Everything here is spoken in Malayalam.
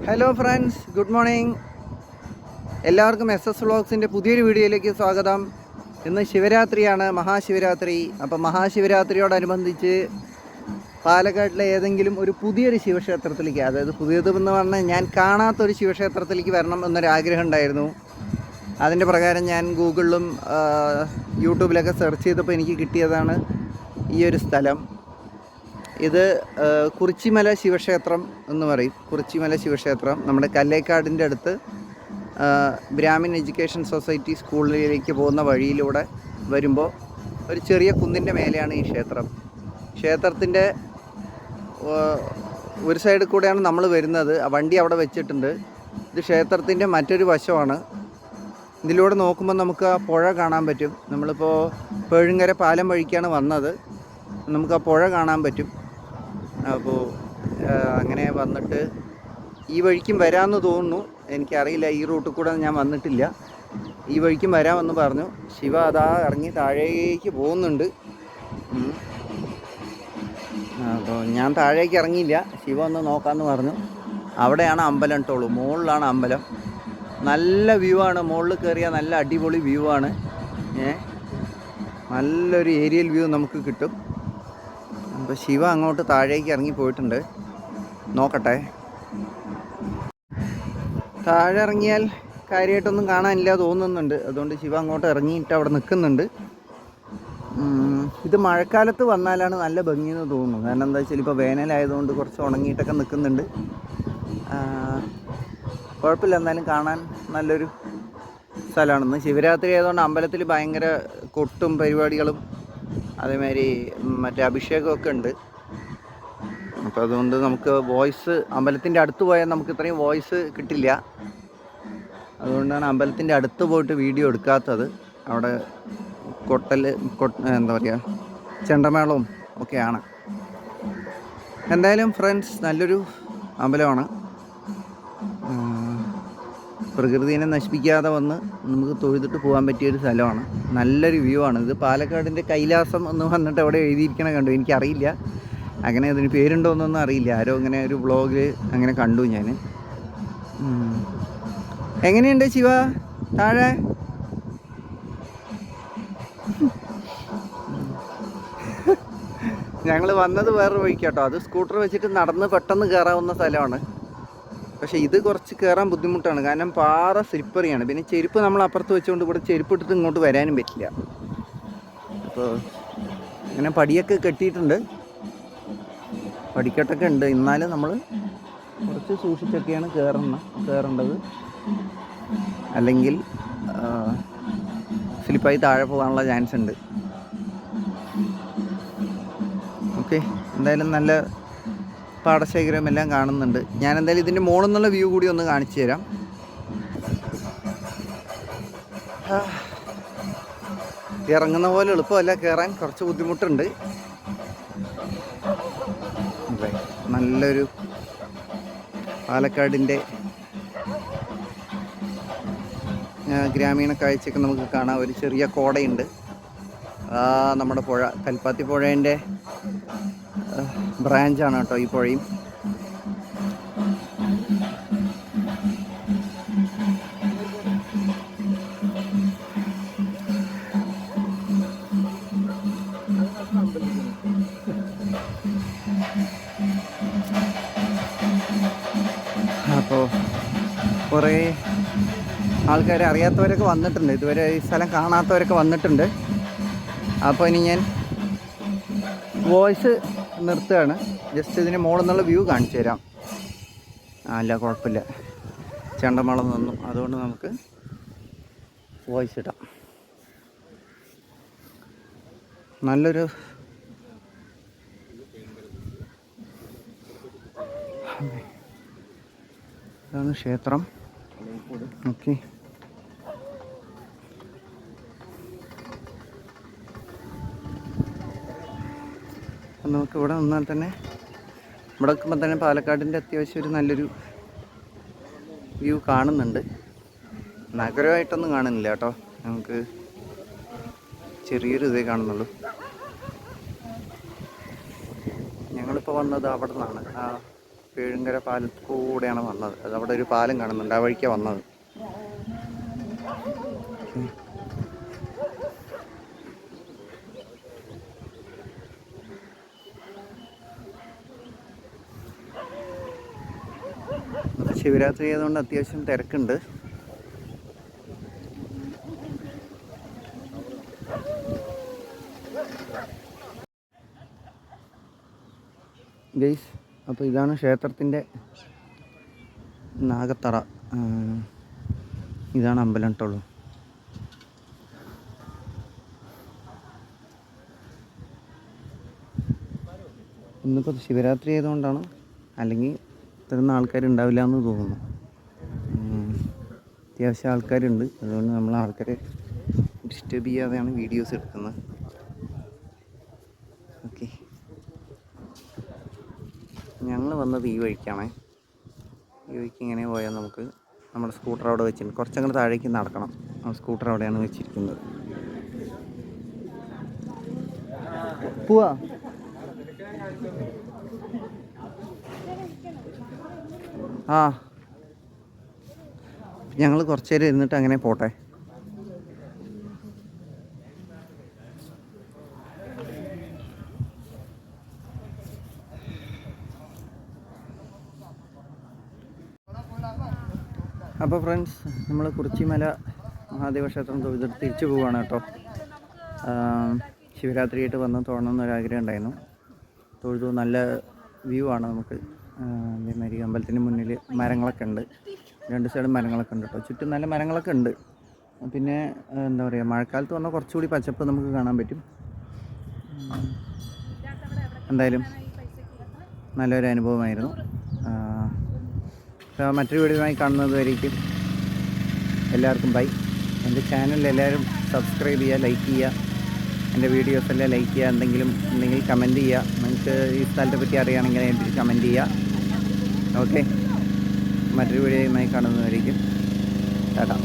Hello friends, good morning. എല്ലാവർക്കും SS വ്ളോഗ്സിൻ്റെ പുതിയൊരു വീഡിയോയിലേക്ക് സ്വാഗതം. ഇന്ന് ശിവരാത്രിയാണ്, മഹാശിവരാത്രി. അപ്പം മഹാശിവരാത്രിയോടനുബന്ധിച്ച് പാലക്കാട്ടിലെ ഏതെങ്കിലും ഒരു പുതിയൊരു ശിവക്ഷേത്രത്തിലേക്ക്, അതായത് പുതിയതെന്ന് പറഞ്ഞാൽ ഞാൻ കാണാത്തൊരു ശിവക്ഷേത്രത്തിലേക്ക് വരണം എന്നൊരാഗ്രഹം ഉണ്ടായിരുന്നു. അതിൻ്റെ പ്രകാരം ഞാൻ ഗൂഗിളിലും യൂട്യൂബിലൊക്കെ സെർച്ച് ചെയ്തപ്പോൾ എനിക്ക് കിട്ടിയതാണ് ഈ ഒരു സ്ഥലം. ഇത് കുറിച്ചിമല ശിവക്ഷേത്രം എന്ന് പറയും. കുറിച്ചിമല ശിവക്ഷേത്രം നമ്മുടെ കല്ലേക്കാടിൻ്റെ അടുത്ത് ബ്രാഹ്മിൻ എഡ്യൂക്കേഷൻ സൊസൈറ്റി സ്കൂളിലേക്ക് പോകുന്ന വഴിയിലൂടെ വരുമ്പോൾ ഒരു ചെറിയ കുന്നിൻ്റെ മേലെയാണ് ഈ ക്ഷേത്രം. ക്ഷേത്രത്തിൻ്റെ ഒരു സൈഡിൽ കൂടെയാണ് നമ്മൾ വരുന്നത്. വണ്ടി അവിടെ വെച്ചിട്ടുണ്ട്. ഇത് ക്ഷേത്രത്തിൻ്റെ മറ്റൊരു വശമാണ്. ഇതിലൂടെ നോക്കുമ്പോൾ നമുക്ക് ആ പുഴ കാണാൻ പറ്റും. നമ്മളിപ്പോൾ പേഴുങ്കര പാലം വഴിക്കാണ് വന്നത്. നമുക്ക് ആ പുഴ കാണാൻ പറ്റും. അപ്പോൾ അങ്ങനെ വന്നിട്ട് ഈ വഴിക്കും വരാമെന്ന് തോന്നുന്നു. എനിക്കറിയില്ല, ഈ റൂട്ടിൽ കൂടെ ഞാൻ വന്നിട്ടില്ല. ഈ വഴിക്കും വരാമെന്ന് പറഞ്ഞു. ശിവ അതാ ഇറങ്ങി താഴേക്ക് പോകുന്നുണ്ട്. അപ്പോൾ ഞാൻ താഴേക്ക് ഇറങ്ങിയില്ല. ശിവ ഒന്ന് നോക്കാമെന്ന് പറഞ്ഞു. അവിടെയാണ് അമ്പലം കേട്ടോളൂ. മുകളിലാണ് അമ്പലം. നല്ല വ്യൂ ആണ്. മുകളിൽ കയറിയാൽ നല്ല അടിപൊളി വ്യൂ ആണ്. നല്ലൊരു ഏരിയൽ വ്യൂ നമുക്ക് കിട്ടും. അപ്പോൾ ശിവ അങ്ങോട്ട് താഴേക്ക് ഇറങ്ങി പോയിട്ടുണ്ട്. നോക്കട്ടെ. താഴെ ഇറങ്ങിയാൽ കാര്യമായിട്ടൊന്നും കാണാനില്ല തോന്നുന്നുണ്ട്. അതുകൊണ്ട് ശിവ അങ്ങോട്ട് ഇറങ്ങിയിട്ട് അവിടെ നിൽക്കുന്നുണ്ട്. ഇത് മഴക്കാലത്ത് വന്നാലാണ് നല്ല ഭംഗിയെന്ന് തോന്നുന്നു. കാരണം എന്താ വെച്ചാൽ ഇപ്പോൾ വേനലായതുകൊണ്ട് കുറച്ച് ഉണങ്ങിയിട്ടൊക്കെ നിൽക്കുന്നുണ്ട്. കുഴപ്പമില്ല, എന്നാലും കാണാൻ നല്ലൊരു സ്ഥലമാണെന്ന്. ശിവരാത്രി ആയതുകൊണ്ട് അമ്പലത്തിൽ ഭയങ്കര കൊട്ടും പരിപാടികളും അതേമാതിരി മറ്റേ അഭിഷേകമൊക്കെ ഉണ്ട്. അപ്പോൾ അതുകൊണ്ട് നമുക്ക് വോയിസ്, അമ്പലത്തിൻ്റെ അടുത്ത് പോയാൽ നമുക്ക് ഇത്രയും വോയിസ് കിട്ടില്ല. അതുകൊണ്ടാണ് അമ്പലത്തിൻ്റെ അടുത്ത് പോയിട്ട് വീഡിയോ എടുക്കാത്തത്. അവിടെ എന്താ പറയുക, ചെണ്ടമേളവും ഒക്കെയാണ്. എന്തായാലും ഫ്രണ്ട്സ്, നല്ലൊരു അമ്പലമാണ്. പ്രകൃതിയെ നശിപ്പിക്കാതെ വന്ന് നമുക്ക് തൊഴുതിട്ട് പോകാൻ പറ്റിയൊരു സ്ഥലമാണ്. നല്ലൊരു വ്യൂ ആണ്. ഇത് പാലക്കാടിൻ്റെ കൈലാസം എന്ന് വന്നിട്ട് അവിടെ എഴുതിയിരിക്കണ കണ്ടു. എനിക്കറിയില്ല, അങ്ങനെ അതിന് പേരുണ്ടോയെന്നൊന്നും അറിയില്ല. ആരോ ഇങ്ങനെ ഒരു വ്ളോഗിൽ അങ്ങനെ കണ്ടു ഞാൻ. എങ്ങനെയുണ്ട് ശിവ താഴെ? ഞങ്ങൾ വന്നത് വേറൊരു വഴിക്കാട്ടോ. അത് സ്കൂട്ടർ വെച്ചിട്ട് നടന്ന് പെട്ടെന്ന് കയറാവുന്ന സ്ഥലമാണ്. പക്ഷേ ഇത് കുറച്ച് കയറാൻ ബുദ്ധിമുട്ടാണ്. കാരണം പാറ സ്ലിപ്പറിയാണ്. പിന്നെ ചെരുപ്പ് നമ്മൾ അപ്പുറത്ത് വെച്ചുകൊണ്ട് ഇവിടെ ചെരുപ്പ് ഇട്ടിട്ട് ഇങ്ങോട്ട് വരാനും പറ്റില്ല. അപ്പോൾ അങ്ങനെ പടിയൊക്കെ കെട്ടിയിട്ടുണ്ട്, പടിക്കെട്ടൊക്കെ ഉണ്ട്. എന്നാലും നമ്മൾ കുറച്ച് സൂക്ഷിച്ചൊക്കെയാണ് കയറേണ്ടത്. അല്ലെങ്കിൽ സ്ലിപ്പായി താഴെ പോകാനുള്ള ചാൻസ് ഉണ്ട്. ഓക്കെ, എന്തായാലും നല്ല പാടശേഖരം എല്ലാം കാണുന്നുണ്ട്. ഞാൻ എന്തായാലും ഇതിൻ്റെ മുകളിൽ നിന്നുള്ള വ്യൂ കൂടി ഒന്ന് കാണിച്ചു തരാം. ഇറങ്ങുന്ന പോലെ എളുപ്പമല്ല, കയറാൻ കുറച്ച് ബുദ്ധിമുട്ടുണ്ട്. നല്ലൊരു പാലക്കാടിൻ്റെ ഗ്രാമീണ കാഴ്ചയൊക്കെ നമുക്ക് കാണാം. ഒരു ചെറിയ കോടയുണ്ട്. നമ്മുടെ പുഴ, കൽപ്പാത്തി പുഴേൻ്റെ ബ്രാഞ്ചാണ് കേട്ടോ ഈ പുഴയും. അപ്പോൾ കുറേ ആൾക്കാർ, അറിയാത്തവരൊക്കെ വന്നിട്ടുണ്ട്. ഇതുവരെ ഈ സ്ഥലം കാണാത്തവരൊക്കെ വന്നിട്ടുണ്ട്. അപ്പോൾ ഇനി ഞാൻ വോയിസ് നിർത്തുകയാണ്. ജസ്റ്റ് ഇതിന് മുകളിൽ നിന്നുള്ള വ്യൂ കാണിച്ചു തരാം. അല്ല കുഴപ്പമില്ല, ചെണ്ടമേളം നിന്നും, അതുകൊണ്ട് നമുക്ക് വോയിസ് ഇടാം. നല്ലൊരു ഇതാണ് ക്ഷേത്രം. ഓക്കെ, നമുക്ക് ഇവിടെ നിന്നാൽ തന്നെ, ഇവിടെ നിൽക്കുമ്പോൾ തന്നെ പാലക്കാടിൻ്റെ അത്യാവശ്യം ഒരു നല്ലൊരു വ്യൂ കാണുന്നുണ്ട്. നഗരമായിട്ടൊന്നും കാണുന്നില്ല കേട്ടോ, നമുക്ക് ചെറിയൊരു ഇതേ കാണുന്നുള്ളൂ. ഞങ്ങളിപ്പോൾ വന്നത് അവിടെ നിന്നാണ്, ആ പേഴുങ്കര പാലത്തിൽ കൂടെയാണ് വന്നത്. അത് അവിടെ ഒരു പാലം കാണുന്നുണ്ട്, ആ വഴിക്കാണ് വന്നത്. ശിവരാത്രി ആയതുകൊണ്ട് അത്യാവശ്യം തിരക്കുണ്ട്. ഗൈസ്, അപ്പോൾ ഇതാണ് ക്ഷേത്രത്തിൻ്റെ നാഗത്തറ. ഇതാണ് അമ്പലം കേട്ടോ. ഇന്നിപ്പോൾ ശിവരാത്രി ആയതുകൊണ്ടാണ്, അല്ലെങ്കിൽ ഇത്രയൊന്നും ആൾക്കാരുണ്ടാവില്ല എന്ന് തോന്നുന്നു. അത്യാവശ്യം ആൾക്കാരുണ്ട്, അതുകൊണ്ട് നമ്മൾ ആൾക്കാരെ ഡിസ്റ്റർബ് ചെയ്യാതെയാണ് വീഡിയോസ് എടുക്കുന്നത്. ഓക്കെ, ഞങ്ങൾ വന്നത് ഈ വഴിക്കാണ്. ഈ വഴിക്ക് ഇങ്ങനെ പോയാൽ നമുക്ക് നമ്മുടെ സ്കൂട്ടർ അവിടെ വെച്ചിട്ടുണ്ട്. കുറച്ചങ്ങോട്ട് താഴേക്ക് നടക്കണം. ആ സ്കൂട്ടർ അവിടെയാണ് വെച്ചിരിക്കുന്നത്. പോവാ. ആ, ഞങ്ങൾ കുറച്ച് നേരം ഇരുന്നിട്ട് അങ്ങനെ പോട്ടെ. അപ്പോൾ ഫ്രണ്ട്സ്, നമ്മൾ കുറിച്ചിമല മഹാദേവ ക്ഷേത്രം തൊഴുതിട്ട് തിരിച്ചു പോവുകയാണ് കേട്ടോ. ശിവരാത്രിയായിട്ട് വന്ന് തൊഴണമെന്നൊരാഗ്രഹം ഉണ്ടായിരുന്നു. തൊഴുതു. നല്ല വ്യൂ ആണ് നമുക്ക്. അതേമാതിരി അമ്പലത്തിന് മുന്നിൽ മരങ്ങളൊക്കെ ഉണ്ട്, രണ്ട് സൈഡും മരങ്ങളൊക്കെ ഉണ്ട് കേട്ടോ. ചുറ്റും നല്ല മരങ്ങളൊക്കെ ഉണ്ട്. പിന്നെ എന്താ പറയുക, മഴക്കാലത്ത് വന്നാൽ കുറച്ചുകൂടി പച്ചപ്പ് നമുക്ക് കാണാൻ പറ്റും. എന്തായാലും നല്ലൊരു അനുഭവമായിരുന്നു. മറ്റൊരു വീഡിയോയുമായി കാണുന്നതുവരേക്കും എല്ലാവർക്കും ബൈ. എൻ്റെ ചാനൽ എല്ലാവരും സബ്സ്ക്രൈബ് ചെയ്യുക, ലൈക്ക് ചെയ്യുക. എൻ്റെ വീഡിയോസെല്ലാം ലൈക്ക് ചെയ്യുക. എന്തെങ്കിലും ഉണ്ടെങ്കിൽ കമൻറ്റ് ചെയ്യുക. നിങ്ങൾക്ക് ഈ സ്ഥലത്തെ പറ്റി അറിയുകയാണെങ്കിൽ എനിക്ക് കമൻറ്റ് ചെയ്യുക. ഓക്കെ, മറ്റൊരു വീഡിയോയുമായി കാണുന്നതുവരേക്കും ടാറ്റാ.